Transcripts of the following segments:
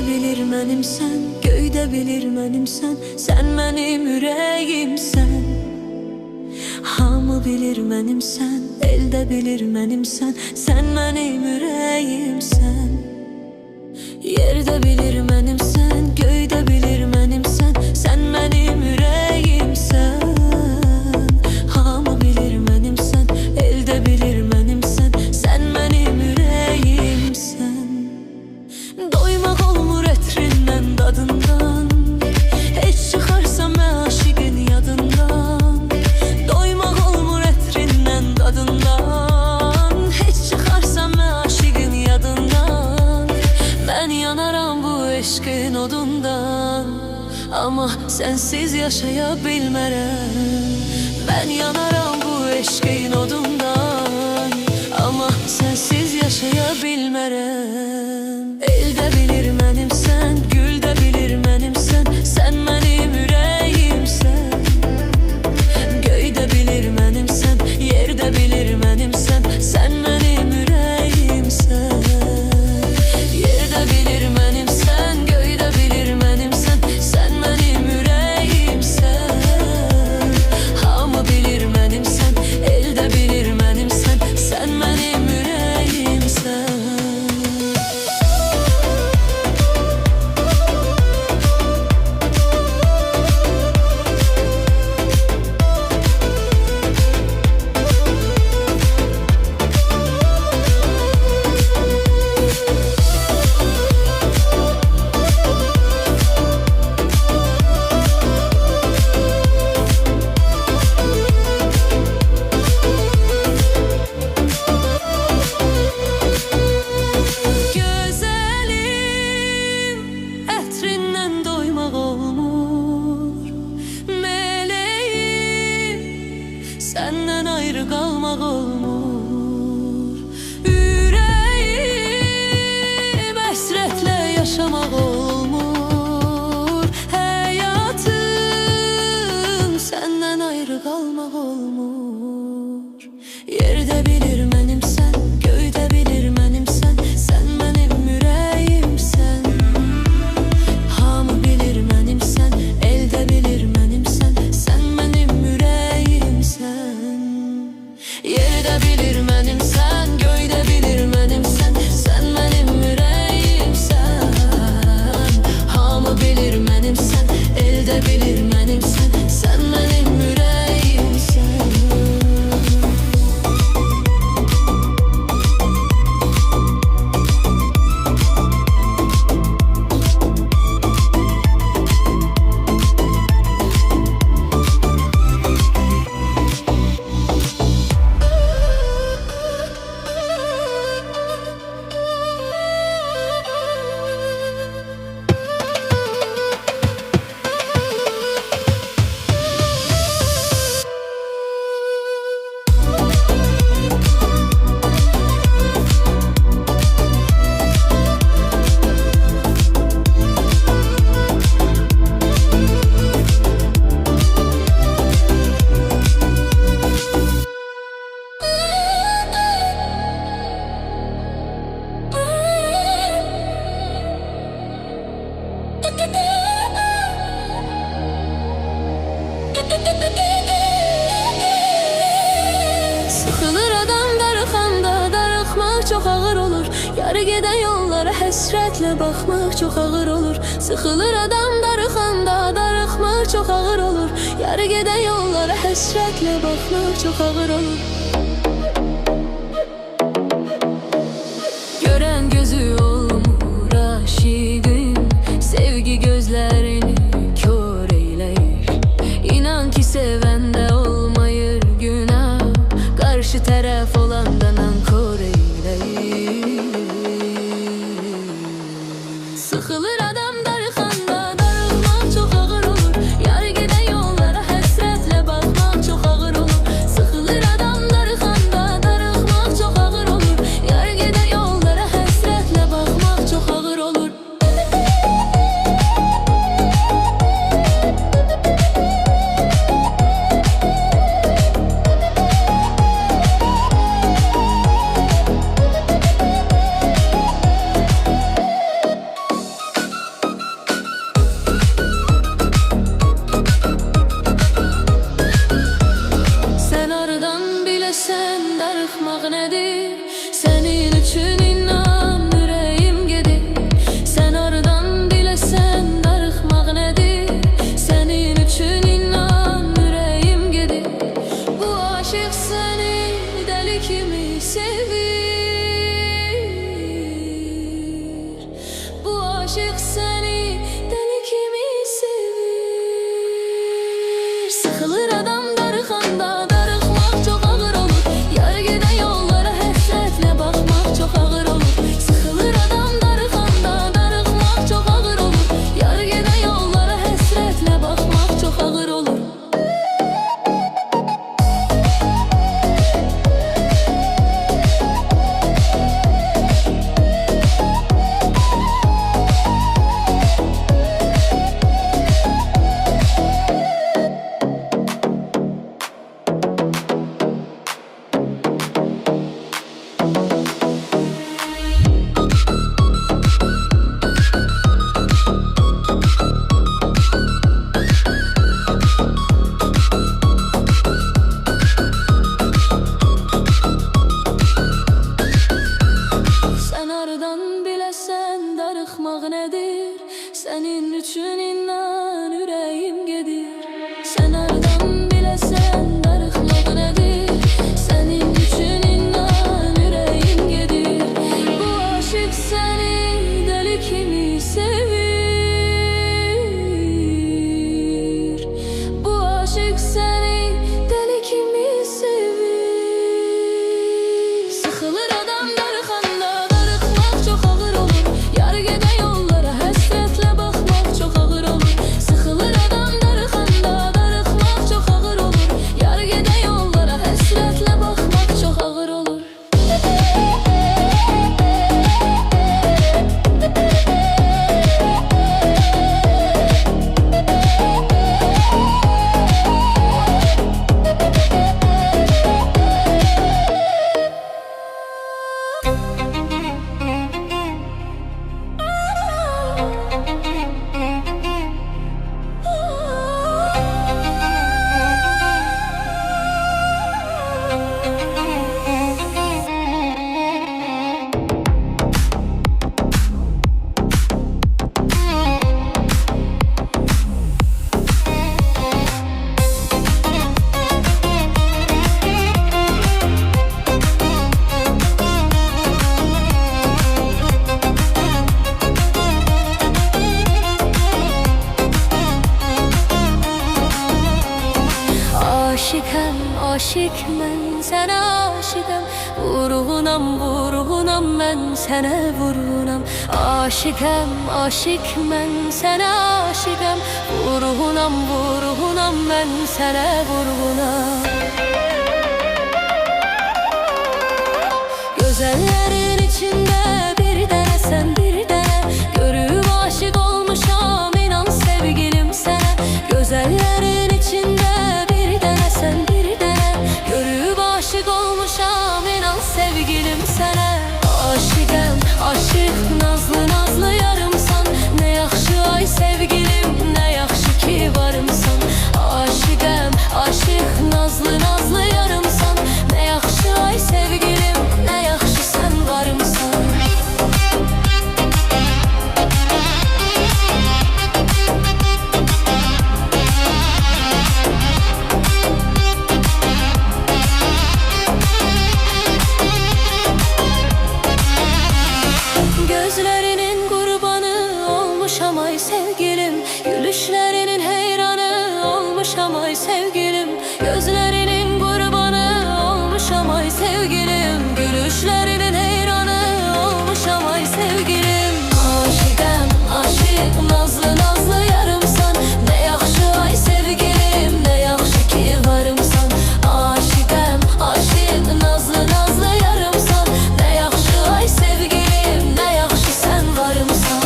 bilir mənimsən, göydə bilir mənimsən, sən mənim ürəyimsən. Hamı bilir mənimsən, eldə bilir mənimsən, sən mənim ürəyimsən. Yerdə bilir mənimsən, göydə bilir mənimsən, sən mənim ürəyimsən. Hamı bilir mənimsən, eldə bilir mənimsən, sən mənim ürəyimsən. Doymaq olmur ətrindən, dadından, heç çıxarsa məşiqin yadından. Doymaq olmur ətrindən, dadından, heç çıxarsa məşiqin yadından. Mən yanaram bu eşqin odundan, amma sənsiz yaşaya bilmərəm. Mən yanaram bu eşqin odundan, amma sənsiz yaşaya bilmərəm. Eldə bilir mənimsən, güldə bilir mənimsən, sən mənim ürəyimsən. Göydə bilir mənimsən, yerdə bilir mənimsən, sən mənim ürəyimsən. Yerdə bilir mənimsən, göydə bilir mənimsən, sən mənim ürəyimsən. Hamı bilir mənimsən, eldə bilir mənimsən, sən mənim ürəyimsən. Səndən ayrı qalmaq olmur. Ürəyim həsrətlə yaşamaq olmur. Həyatım səndən ayrı qalmaq olmur. Yerdə bilir mənimsən, göydə bilir mənimsən, sən mənim ürəyimsən. Hamı bilir mənimsən, eldə bilir mənimsən, sən mənim ürəyimsən. Yerdə bilir mənimsən, göydə bilir mənimsən, sən mənim ürəyimsən. Hamı bilir mənimsən, eldə bilir mənimsən, sən mənim ürəyimsən. Sıxılır adam darıxanda, darıxmaq çox ağır olur. Yarı gedən yollara həsrətlə baxmaq çox ağır olur. Sıxılır adam darıxanda, darıxmaq çox ağır olur. Yarı gedən yollara həsrətlə baxmaq çox ağır olur. Görən gözü olmur aşiqim, sevgi gözlərini kör eyləyir. İnan ki sevəndə olmayır günah, karşı tərəf olanda nankor eyləyir. Sıxılır adam darıxanda, darıxmaq çox ağır olur. Yarı gedən yollara həsrətlə baxmaq çox ağır olur. Sıxılır adam darıxanda, darıxmaq çox ağır olur. Yarı gedən yollara həsrətlə baxmaq çox ağır olur. hardan biləsən darıxmaq nədir? Sənin üçün inan ürəyim gedir. Sən hardan biləsən darıxmaq nədir? Sənin üçün inan ürəyim gedir. Bu aşıq səni dəli kimi sevir. Bu aşıq səni dəli kimi sevir. Sıxılır adam darıxanda, darıxmaq çox ağır olur. Yar gedən yollara həsrətlə baxmaq çox ağır olur. Sıxılır adam darıxanda, darıxmaq çox ağır olur. Yar gedən yollara həsrətlə baxmaq çox ağır olur. Aşıkəm, aşık mən sənə aşıkəm. Vurğunam, vurğunam mən sənə vurğunam. Aşıkəm, aşık mən sənə aşıkəm. Vurğunam, vurğunam mən sənə vurğunam. Gözəllərin içində bir dənə sən, bir dənə. Görüb aşık olmuşam, inan sevgilim sənə. Gözəllərin içində bir dənə sən, bir dənə. Görüb aşık olmuşam, inan sevgilim sənə. Aşıqəm, aşık nazlı nazlı yarımsan. Nə yaxşı ay sevgilim, nə yaxşı ki varımsan. Aşıqəm, aşık nazlı nazlı yarımsan. Nə yaxşı ay sevgilim, nə yaxşı sən varımsan. Gözlerinin kurbanı olmuşam ay sevgilim. Gülüşlerinin heyranı olmuşam ay sevgilim. Gözlerinin kurbanı olmuşam ay sevgilim. Gülüşlerinin heyranı olmuşam ay sevgilim. Aşıqəm, aşık nazlı nazlı yarımsan. Ne yaxşı ay sevgilim, ne yaxşı ki varımsan. Aşıqəm, aşık nazlı nazlı yarımsan. Ne yaxşı ay sevgilim, ne yaxşı sen varımsan.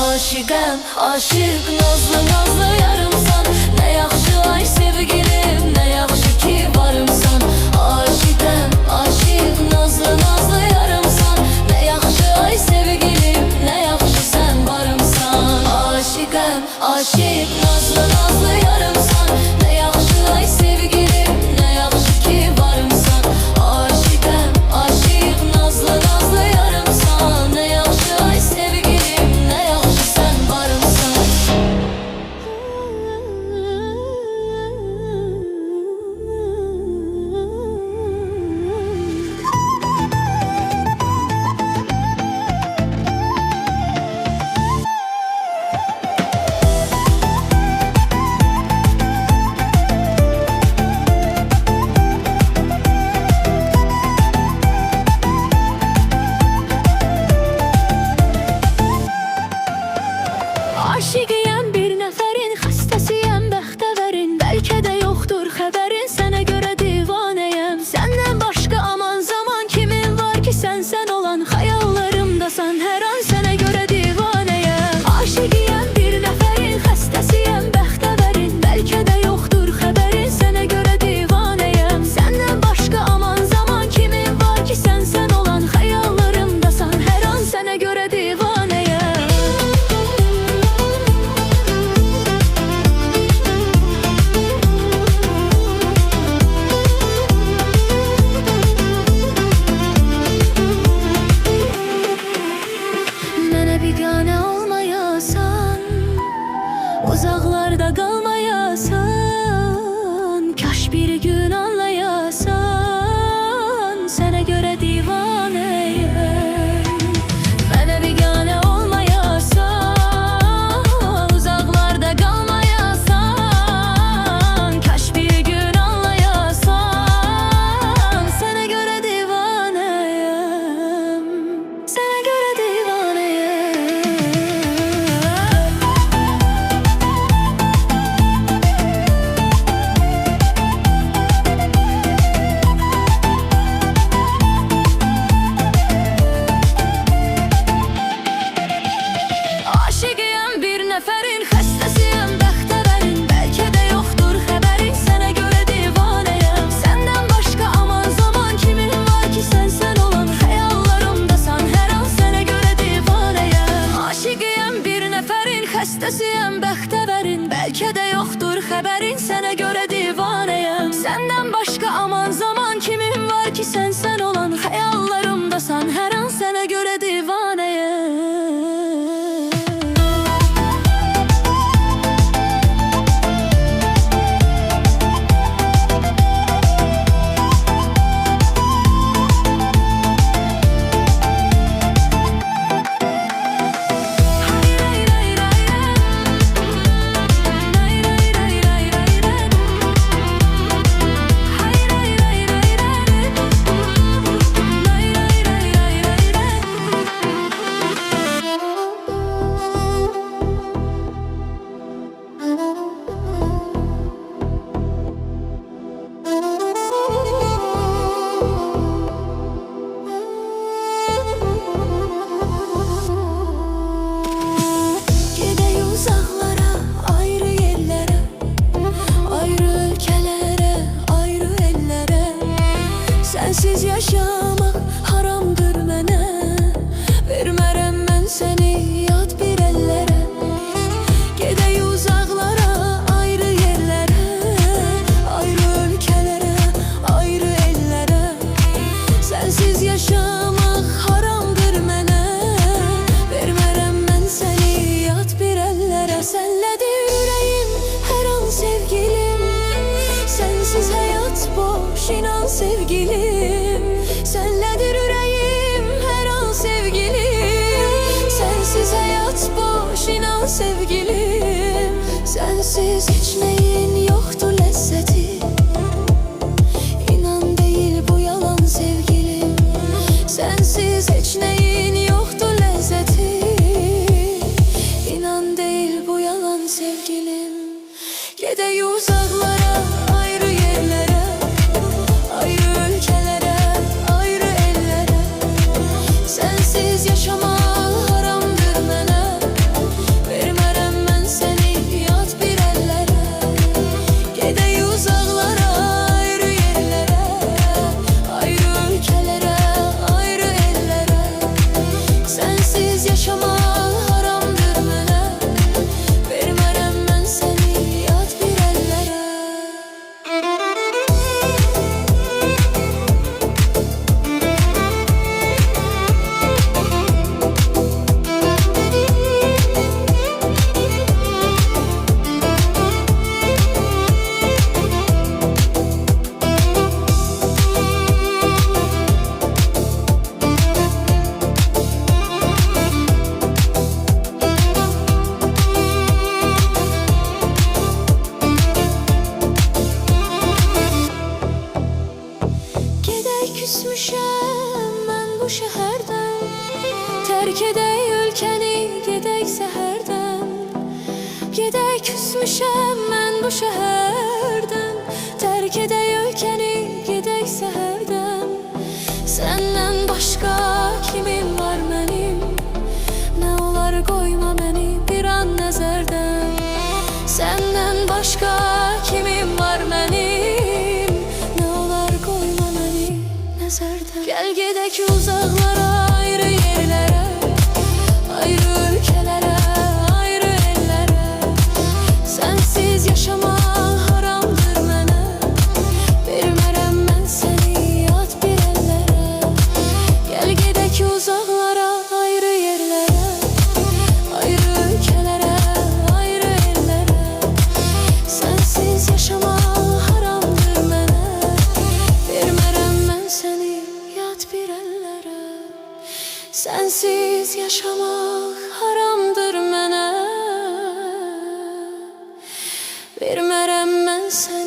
Aşıqəm, aşık nazlı nazlı yarımsan. Ne yaxşı ay sevgilim, ne yaxşı ki varımsan. Aşıqəm, aşık nazlı nazlı yarımsan. Ne yaxşı ay sevgilim, ne yaxşı sen varımsan. Aşıqəm, aşık nazlı nazlı yarımsan. Ne yaxşı ay sevgilim, ne yaxşı ki varımsan. Aşıqəm, aşık nazlı nazlı yarımsan. Ne yaxşı ay sevgilim, ne yaxşı sen varımsan. xəbərin, sənə görə divanəyəm. Səndən başqa aman zaman kimin var ki, sən olan xəyallarımdasan, hər an sənə görə divanəyəm. Sensiz yaşamak haramdır mənə. Vermərəm mən səni yad bir əllərə. Gedək uzaqlara, ayrı yerlərə, ayrı ölkələrə, ayrı ellərə. Sensiz yaşamak haramdır mənə. Vermərəm mən səni yad bir əllərə. Sənlədir ürəyim, hər an sevgilim. Sensiz həyat boş, inan sevgilim. Senlədir ürəyim, hər an sevgilim. Sensiz həyat boş, inan sevgilim. Sensiz heç nəyin yoxdur ləzzəti. İnan deyil bu yalan sevgilim. Sensiz heç nəyin yoxdur ləzzəti. İnan deyil bu yalan sevgilim. Gedək uzaqlara, ayrı yerlərə, ayrı ölkələrə, ayrı ellərə. Sensiz yaşamaq haramdır mənə. Vermərəm mən səni yad bir əllərə. Gedək uzaqlara, ayrı yerlərə, ayrı ölkələrə, ayrı ellərə. Sensiz yaşamaq haramdır mənə. Vermərəm mən səni yad bir əllərə. Gedək küsmüşəm mən bu şəhərdən. Tərk edək ölkəni, gedək səhərdən. Gedək küsmüşəm mən bu şəhərdən. Tərk edək ölkəni, gedək səhərdən. Səndən başqa kimim var mənim? Nə olar qoyma məni bir an nəzərdən. Səndən başqa kimim var mənim? Nə olar qoyma məni nəzərdən. Gəl gedək uzaqlara, ayrı yerlərə, ayrı ölkələrə, ayrı ellərə. Sensiz yaşamaq haramdır mənə. Vermərəm mən səni yad bir əllərə. Gəl gedək uzaqlara, ayrı yerlərə, ayrı ölkələrə, ayrı ellərə. Sensiz yaşamaq haramdır mənə. Vermərəm mən səni yad bir əllərə. Sensiz yaşamaq haramdır mənə. Vermərəm mən səni